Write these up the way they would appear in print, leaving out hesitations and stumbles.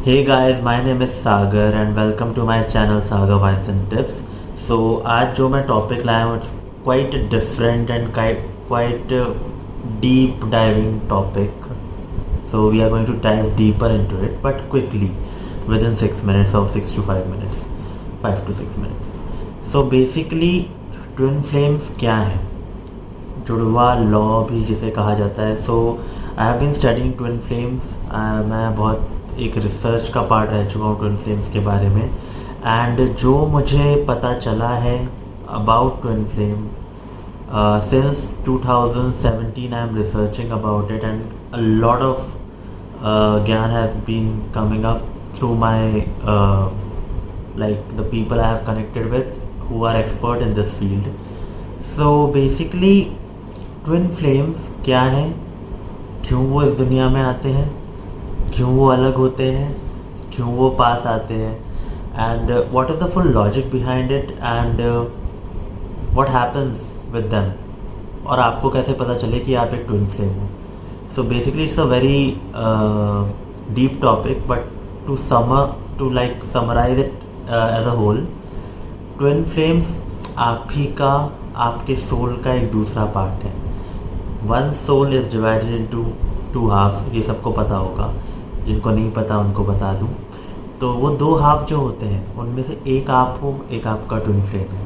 Hey guys, my name is Sagar and welcome to my channel Sagar Wines and Tips. So आज जो मैं topic लाया हूँ it's quite a different and quite a deep diving topic. So we are going to dive deeper into it but quickly within 6 minutes or 6 to 5 minutes, 5 to 6 minutes. So basically twin flames क्या है, जुड़वा law भी जिसे कहा जाता है. So I have been studying twin flames. मैं बहुत एक रिसर्च का पार्ट रह चुका हूँ ट्विन फ्लेम्स के बारे में. एंड जो मुझे पता चला है about twin flame since 2017 I am researching about it and a lot of ज्ञान has been coming up through my like the people I have connected with who are expert in this field. So basically twin flames क्या हैं, क्यों वो इस दुनिया में आते हैं, क्यों वो अलग होते हैं, क्यों वो पास आते हैं, and what is the full logic behind it and what happens with them, और आपको कैसे पता चले कि आप एक ट्विन फ्लेम हो. So basically it's a very deep topic but to summarise it as a whole, twin flames आप ही का, आपके सोल का एक दूसरा पार्ट है. One soul is divided into two half. ये सबको पता होगा, जिनको नहीं पता उनको बता दूं. तो वो दो हाफ जो होते हैं उनमें से एक आप हो, एक आपका ट्विन फ्लेम है.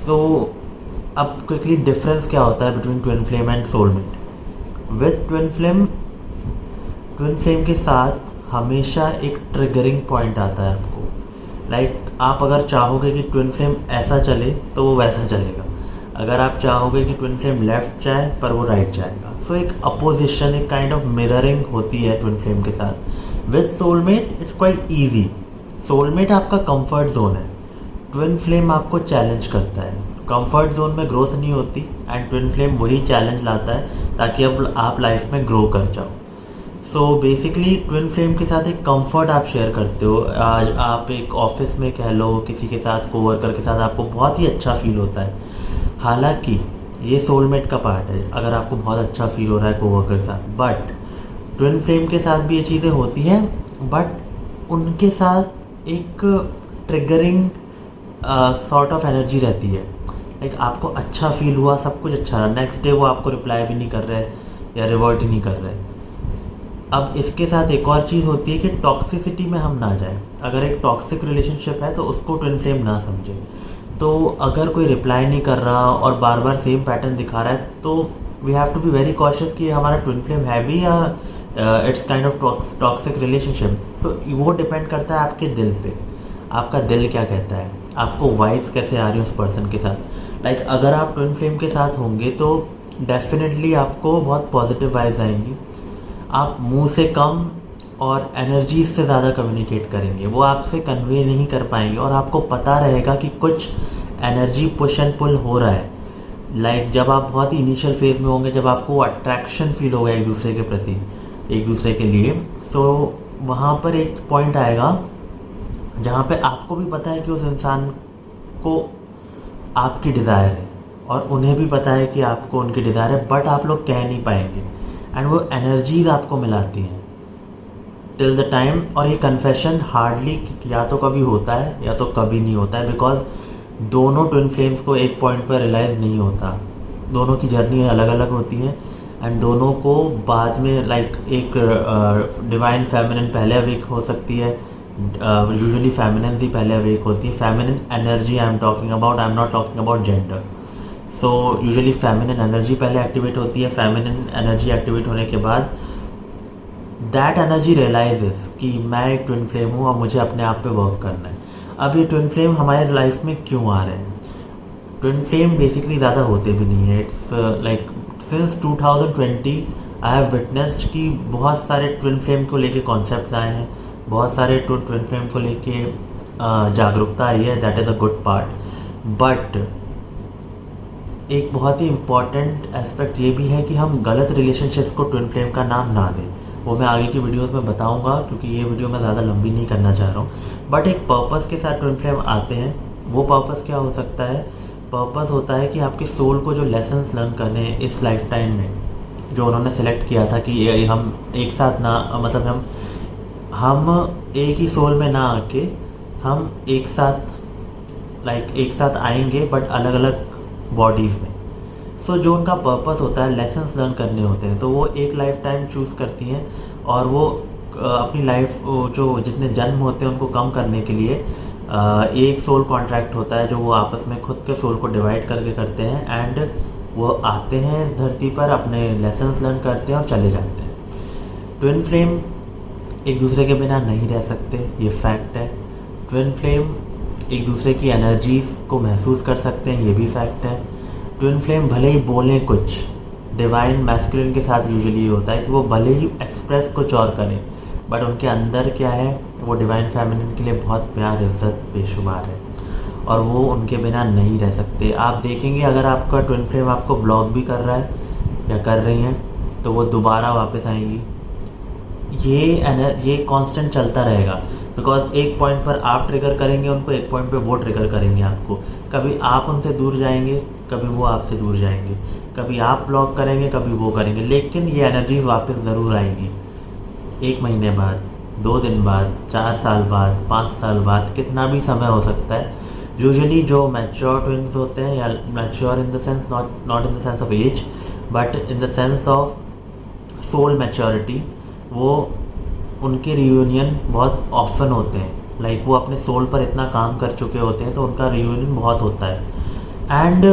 सो अब क्विकली डिफरेंस क्या होता है between twin flame and soulmate. With twin flame के साथ हमेशा एक ट्रिगरिंग पॉइंट आता है आपको. आप अगर चाहोगे कि ट्विन फ्लेम ऐसा चले तो वो वैसा चलेगा. अगर आप चाहोगे कि ट्विन फ्लेम लेफ़्ट जाए पर वो राइट जाएगा. सो एक अपोजिशन, एक काइंड ऑफ मिररिंग होती है ट्विन फ्लेम के साथ. With soulmate it's quite easy. Soulmate आपका कंफर्ट जोन है, ट्विन फ्लेम आपको चैलेंज करता है. कंफर्ट जोन में ग्रोथ नहीं होती एंड ट्विन फ्लेम वही चैलेंज लाता है ताकि अब आप लाइफ में ग्रो कर जाओ. सो बेसिकली ट्विन फ्लेम के साथ एक कंफर्ट आप शेयर करते हो. आज आप एक ऑफिस में कह लो, किसी के साथ, कोवर्कर के साथ आपको बहुत ही अच्छा फील होता है. हालांकि ये सोलमेट का पार्ट है अगर आपको बहुत अच्छा फील हो रहा है कोवर्कर के साथ. बट ट्विन फ्लेम के साथ भी ये चीज़ें होती हैं बट उनके साथ एक ट्रिगरिंग सॉर्ट ऑफ एनर्जी रहती है. आपको अच्छा फील हुआ, सब कुछ अच्छा रहा, नेक्स्ट डे वो आपको रिप्लाई भी नहीं कर रहे या रिवर्ट ही नहीं कर रहे. अब इसके साथ एक और चीज़ होती है कि टॉक्सिसिटी में हम ना जाएं. अगर एक टॉक्सिक रिलेशनशिप है तो उसको ट्विन फ्लेम ना समझें. तो अगर कोई रिप्लाई नहीं कर रहा और बार बार सेम पैटर्न दिखा रहा है तो we have to be very cautious कि हमारा ट्विन फ्लेम है भी या it's kind of toxic relationship. तो वो डिपेंड करता है आपके दिल पे. आपका दिल क्या कहता है, आपको वाइब्स कैसे आ रही है उस पर्सन के साथ. अगर आप ट्विन फ्लेम के साथ होंगे तो डेफिनेटली आपको बहुत पॉजिटिव वाइब्स आएंगी. आप मुंह से कम और एनर्जी से ज़्यादा कम्युनिकेट करेंगे. वो आपसे कन्वे नहीं कर पाएंगे और आपको पता रहेगा कि कुछ एनर्जी पुश एंड पुल हो रहा है. जब आप बहुत ही इनिशियल फेज में होंगे, जब आपको अट्रैक्शन फील होगा एक दूसरे के प्रति, एक दूसरे के लिए, तो वहाँ पर एक पॉइंट आएगा जहाँ पे आपको भी पता है कि उस इंसान को आपकी डिज़ायर है और उन्हें भी पता है कि आपको उनकी डिज़ायर है, बट आप लोग कह नहीं पाएंगे एंड वो एनर्जीज आपको मिलाती हैं टिल द टाइम. और ये कन्फेशन हार्डली या तो कभी होता है या तो कभी नहीं होता है, बिकॉज दोनों ट्विन फ्लेम्स को एक पॉइंट पर रियलाइज़ नहीं होता. दोनों की जर्नी अलग अलग होती है एंड दोनों को बाद में एक डिवाइन फेमिनिन पहले अवेक हो सकती है. यूजुअली फेमिनिन ही पहले अवेक होती है. Feminine energy I am talking about, I am not talking about gender. So usually feminine energy पहले एक्टिवेट होती है. फेमिनिन एनर्जी एक्टिवेट होने के बाद दैट एनर्जी रियलाइजेस कि मैं एक ट्विन फ्लेम हूँ और मुझे अपने आप पे वर्क करना है. अब ये ट्विन फ्लेम हमारे लाइफ में क्यों आ रहे हैं? ट्विन फ्लेम बेसिकली ज़्यादा होते भी नहीं है. It's since 2020 I have witnessed कि बहुत सारे ट्विन फ्लेम को लेके कॉन्सेप्ट्स आए हैं, बहुत सारे ट्विन फ्लेम को लेके जागरूकता आई है. That is a good part. But एक बहुत ही इम्पॉर्टेंट एस्पेक्ट ये भी है कि हम गलत रिलेशनशिप्स को ट्विन फ्लेम का नाम ना दें. वो मैं आगे की वीडियोस में बताऊंगा क्योंकि ये वीडियो मैं ज़्यादा लंबी नहीं करना चाह रहा हूँ. बट एक पर्पस के साथ ट्विन फ्लेम आते हैं. वो पर्पस क्या हो सकता है? पर्पस होता है कि आपके सोल को जो लेसन्स लर्न करने हैं इस लाइफ टाइम में, जो उन्होंने सेलेक्ट किया था कि हम एक साथ ना, मतलब हम हम एक ही सोल में ना आके हम एक साथ एक साथ आएंगे बट अलग अलग बॉडीज़ में। सो जो उनका पर्पस होता है लेसन्स लर्न करने होते हैं, तो वो एक लाइफ टाइम चूज़ करती हैं और वो अपनी लाइफ जो जितने जन्म होते हैं उनको कम करने के लिए एक सोल कॉन्ट्रैक्ट होता है जो वो आपस में खुद के सोल को डिवाइड करके करते हैं एंड वो आते हैं इस धरती पर, अपने लेसन्स लर्न करते हैं और चले जाते हैं। ट्विन फ्लेम एक दूसरे के बिना नहीं रह सकते, ये फैक्ट है। ट्विन फ्लेम एक दूसरे की एनर्जीज़ को महसूस कर सकते हैं, ये भी फैक्ट है। ट्विन फ्लेम भले ही बोलें कुछ, डिवाइन मैस्कुलिन के साथ यूजुअली ये होता है कि वो भले ही एक्सप्रेस कुछ और करें बट उनके अंदर क्या है, वो डिवाइन फेमिनिन के लिए बहुत प्यार, इज्जत बेशुमार है और वो उनके बिना नहीं रह सकते। आप देखेंगे अगर आपका ट्विन फ्लेम आपको ब्लॉक भी कर रहा है या कर रही हैं तो वो दोबारा वापस आएंगी। ये कांस्टेंट चलता रहेगा बिकॉज एक पॉइंट पर आप ट्रिगर करेंगे उनको, एक पॉइंट पे वो ट्रिगर करेंगे आपको। कभी आप उनसे दूर जाएंगे, कभी वो आपसे दूर जाएंगे, कभी आप ब्लॉक करेंगे, कभी वो करेंगे, लेकिन ये एनर्जी वापस ज़रूर आएंगी। 1 महीने बाद, 2 दिन बाद, 4 साल बाद, 5 साल बाद, कितना भी समय हो सकता है। यूजुअली जो मैच्योर ट्विन्स होते हैं, या mature in the sense not in the sense of age but in the sense of soul maturity, वो उनके रियूनियन बहुत ऑफन होते हैं। वो अपने सोल पर इतना काम कर चुके होते हैं तो उनका रियूनियन बहुत होता है। एंड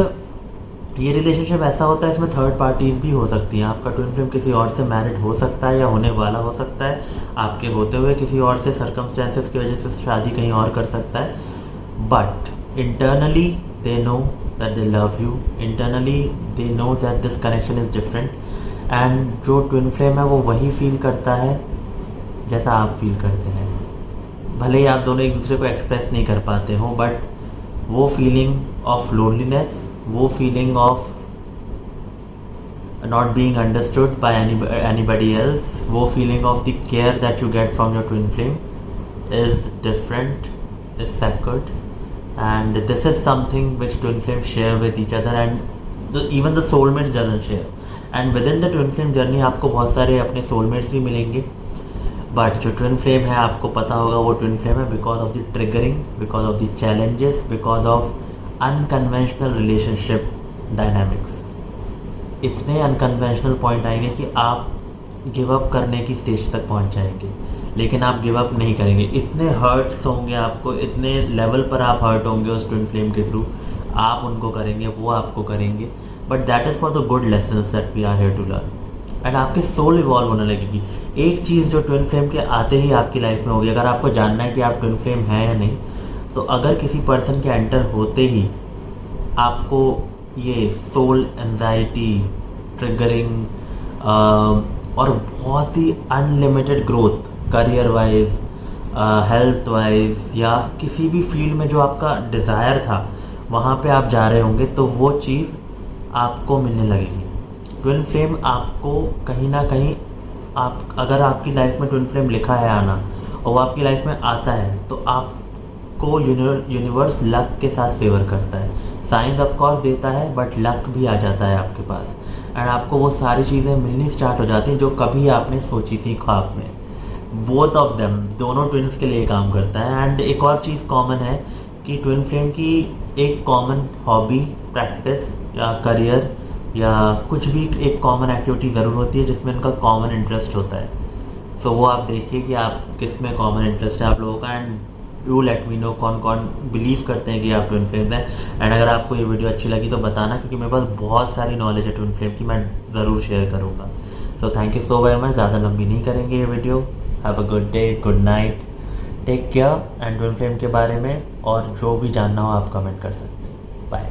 ये रिलेशनशिप ऐसा होता है, इसमें थर्ड पार्टीज़ भी हो सकती हैं। आपका ट्विन फ्लेम किसी और से मैरिड हो सकता है या होने वाला हो सकता है, आपके होते हुए किसी और से सर्कमस्टेंसेस की वजह से शादी कहीं और कर सकता है, but internally they know that they love you, internally they know that this connection is different. And जो ट्विन फ्लेम है वो वही फील करता है जैसा आप फील करते हैं। भले ही आप दोनों एक दूसरे को एक्सप्रेस नहीं कर पाते हो बट वो फीलिंग ऑफ लोनलीनेस, वो feeling of not being understood by anybody else, वो feeling of the care that you get from your twin flame is different, is sacred, and this is something which twin flame share with each other and even the soulmates doesn't share. And within the twin flame journey आपको बहुत सारे अपने soulmates भी मिलेंगे, but जो twin flame है आपको पता होगा वो ट्विन फ्लेम है because of the triggering, because of the challenges, because of unconventional relationship dynamics. इतने अनकन्वेंशनल पॉइंट आएंगे कि आप गिव अप करने की स्टेज तक पहुंच जाएंगे, लेकिन आप गिव अप नहीं करेंगे। इतने हर्ट्स होंगे आपको, इतने लेवल पर आप हर्ट होंगे उस ट्विन फ्लेम के थ्रू, आप उनको करेंगे, वो आपको करेंगे, but that is for the good lessons that we are here to learn. And आपकी सोल इवॉल्व होने लगेगी। एक चीज़ जो ट्विन फ्लेम के आते ही आपकी लाइफ में होगी, अगर आपको जानना है कि आप ट्विन फ्लेम हैं या नहीं, तो अगर किसी पर्सन के एंटर होते ही आपको ये सोल एंजाइटी, ट्रिगरिंग और बहुत ही unlimited growth career wise, health wise, या किसी भी फील्ड में जो आपका डिज़ायर था वहाँ पे आप जा रहे होंगे, तो वो चीज़ आपको मिलने लगेगी। ट्विन फ्लेम आपको कहीं ना कहीं, आप अगर आपकी लाइफ में ट्विन फ्लेम लिखा है आना और वो आपकी लाइफ में आता है तो आपको यूनिवर्स लक के साथ फेवर करता है। साइंस ऑफ कोर्स देता है बट लक भी आ जाता है आपके पास, एंड आपको वो सारी चीज़ें मिलनी स्टार्ट हो जाती हैं जो कभी आपने सोची थी ख्वाब में। बोथ ऑफ देम, दोनों ट्विन्स के लिए काम करता है। एंड एक और चीज़ कॉमन है कि ट्विन फ्लेम की एक कॉमन हॉबी, प्रैक्टिस या करियर या कुछ भी एक कॉमन एक्टिविटी ज़रूर होती है जिसमें उनका कॉमन इंटरेस्ट होता है। सो वो आप देखिए कि आप किस में कॉमन इंटरेस्ट है आप लोगों का, and you let me know कौन कौन बिलीव करते हैं कि आप ट्विन फ्लेम्स हैं। एंड अगर आपको ये वीडियो अच्छी लगी तो बताना, क्योंकि मेरे पास बहुत सारी नॉलेज है ट्विन फ्लेम की, मैं ज़रूर शेयर करूँगा। So thank you so very much. ज़्यादा लंबी नहीं करेंगे ये video. Have a good day, good night, take care. And twin flame के बारे में और जो भी जानना हो आप कमेंट कर सकते हैं। बाय।